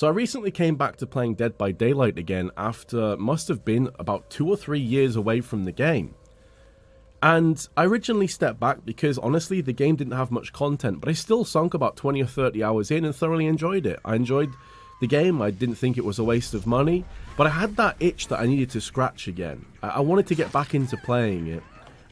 So I recently came back to playing Dead by Daylight again after must have been about 2 or 3 years away from the game. And I originally stepped back because honestly the game didn't have much content, but I still sunk about 20 or 30 hours in and thoroughly enjoyed it. I enjoyed the game, I didn't think it was a waste of money, but I had that itch that I needed to scratch again. I wanted to get back into playing it,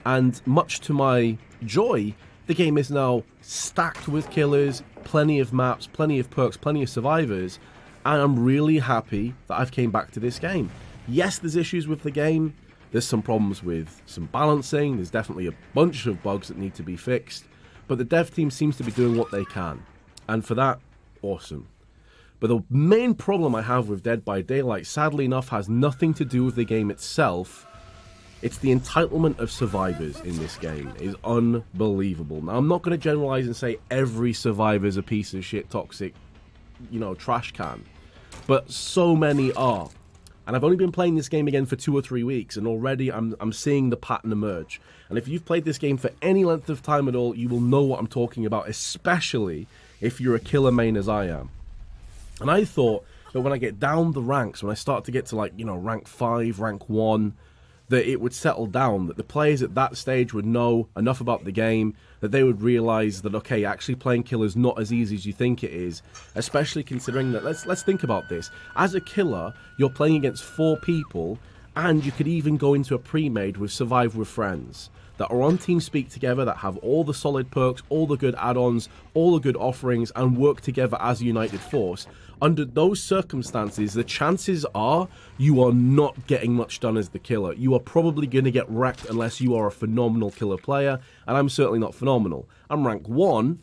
and much to my joy, the game is now stacked with killers, plenty of maps, plenty of perks, plenty of survivors, and I'm really happy that I've came back to this game. Yes, there's issues with the game, there's some problems with some balancing, there's definitely a bunch of bugs that need to be fixed, but the dev team seems to be doing what they can, and for that, awesome. But the main problem I have with Dead by Daylight, sadly enough, has nothing to do with the game itself. It's the entitlement of survivors in this game. It is unbelievable. Now, I'm not going to generalize and say every survivor is a piece of shit, toxic, trash can. But so many are. And I've only been playing this game again for 2 or 3 weeks, and already I'm seeing the pattern emerge. And if you've played this game for any length of time at all, you will know what I'm talking about, especially if you're a killer main as I am. And I thought that when I get down the ranks, when I start to get to rank 5, rank 1, that it would settle down, that the players at that stage would know enough about the game, that they would realise that, okay, actually playing killer is not as easy as you think it is, especially considering that, let's think about this. As a killer, you're playing against 4 people, and you could even go into a pre-made with Survive with Friends, that are on TeamSpeak together, that have all the solid perks, all the good add-ons, all the good offerings, and work together as a united force. Under those circumstances, the chances are you are not getting much done as the killer. You are probably going to get wrecked unless you are a phenomenal killer player, and I'm certainly not phenomenal. I'm rank 1,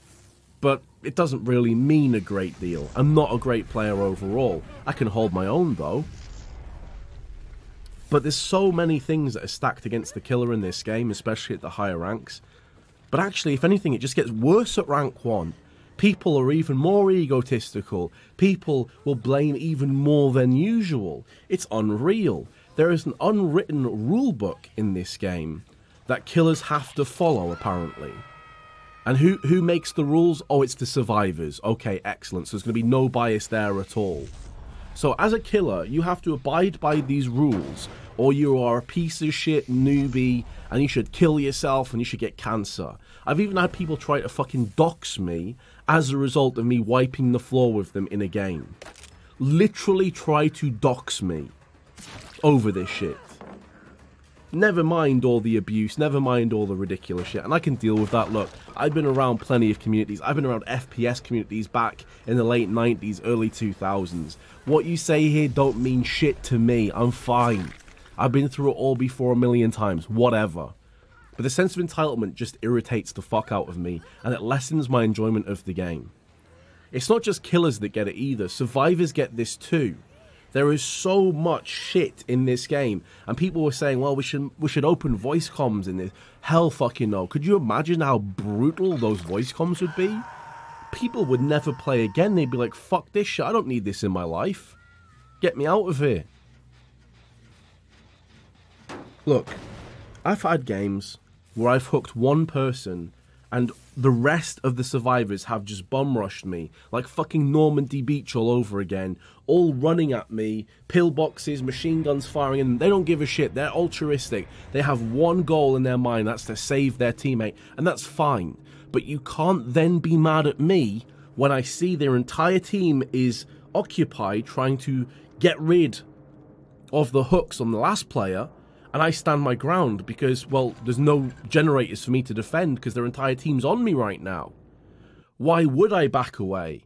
but it doesn't really mean a great deal. I'm not a great player overall. I can hold my own, though. But there's so many things that are stacked against the killer in this game, especially at the higher ranks. But actually, if anything, it just gets worse at rank 1. People are even more egotistical. People will blame even more than usual. It's unreal. There is an unwritten rule book in this game that killers have to follow, apparently. And who makes the rules? Oh, it's the survivors. Okay, excellent. So there's going to be no bias there at all. So as a killer, you have to abide by these rules, or you are a piece of shit newbie, and you should kill yourself, and you should get cancer. I've even had people try to fucking dox me as a result of me wiping the floor with them in a game. Literally try to dox me over this shit. Never mind all the abuse, never mind all the ridiculous shit, and I can deal with that. Look, I've been around plenty of communities. I've been around FPS communities back in the late 90s, early 2000s. What you say here don't mean shit to me. I'm fine. I've been through it all before a million times, whatever. But the sense of entitlement just irritates the fuck out of me, and it lessens my enjoyment of the game. It's not just killers that get it either, survivors get this too. There is so much shit in this game, and people were saying, well, we should open voice comms in this. Hell fucking no. Could you imagine how brutal those voice comms would be? People would never play again. They'd be like, fuck this shit, I don't need this in my life. Get me out of here. Look, I've had games where I've hooked one person and the rest of the survivors have just bum-rushed me, like fucking Normandy Beach all over again, all running at me, pillboxes, machine guns firing, and they don't give a shit. They're altruistic. They have one goal in their mind, that's to save their teammate, and that's fine. But you can't then be mad at me when I see their entire team is occupied trying to get rid of the hooks on the last player, and I stand my ground because, well, there's no generators for me to defend because their entire team's on me right now. Why would I back away?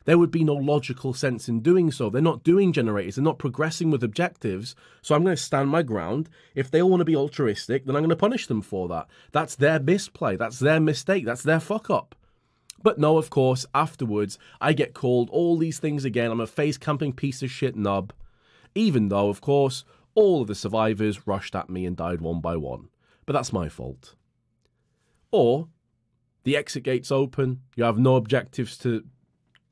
There would be no logical sense in doing so. They're not doing generators. They're not progressing with objectives. So I'm going to stand my ground. If they all want to be altruistic, then I'm going to punish them for that. That's their misplay. That's their mistake. That's their fuck up. But no, of course, afterwards, I get called all these things again. I'm a face-camping piece of shit nub. Even though, of course, all of the survivors rushed at me and died one by one. But that's my fault. Or, the exit gate's open, you have no objectives to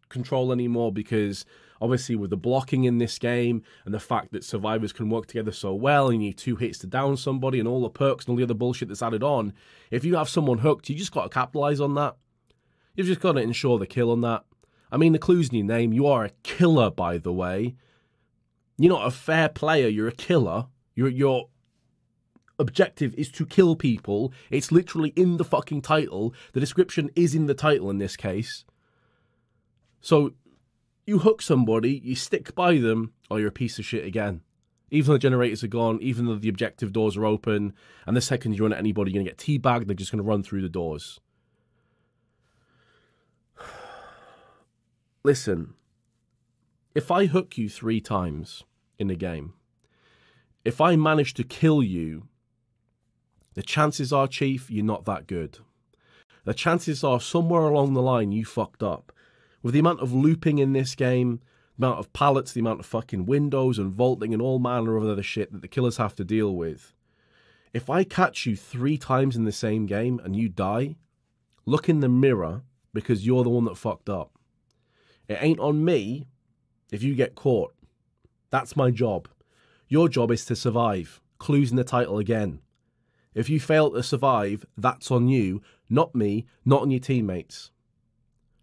control anymore because, obviously, with the blocking in this game and the fact that survivors can work together so well and you need 2 hits to down somebody and all the perks and all the other bullshit that's added on, if you have someone hooked, you just got to capitalize on that. You've just got to ensure the kill on that. I mean, the clue's in your name. You are a killer, by the way. You're not a fair player. You're a killer. Your objective is to kill people. It's literally in the fucking title. The description is in the title in this case. So you hook somebody, you stick by them, or you're a piece of shit again. Even though the generators are gone, even though the objective doors are open, and the second you run at anybody, you're going to get teabagged, they're just going to run through the doors. Listen, if I hook you 3 times in a game, if I manage to kill you, the chances are, Chief, you're not that good. The chances are somewhere along the line you fucked up. With the amount of looping in this game, the amount of pallets, the amount of fucking windows and vaulting and all manner of other shit that the killers have to deal with. If I catch you 3 times in the same game and you die, look in the mirror because you're the one that fucked up. It ain't on me if you get caught. That's my job. Your job is to survive. Clues in the title again. If you fail to survive, that's on you, not me, not on your teammates.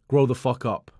Grow the fuck up.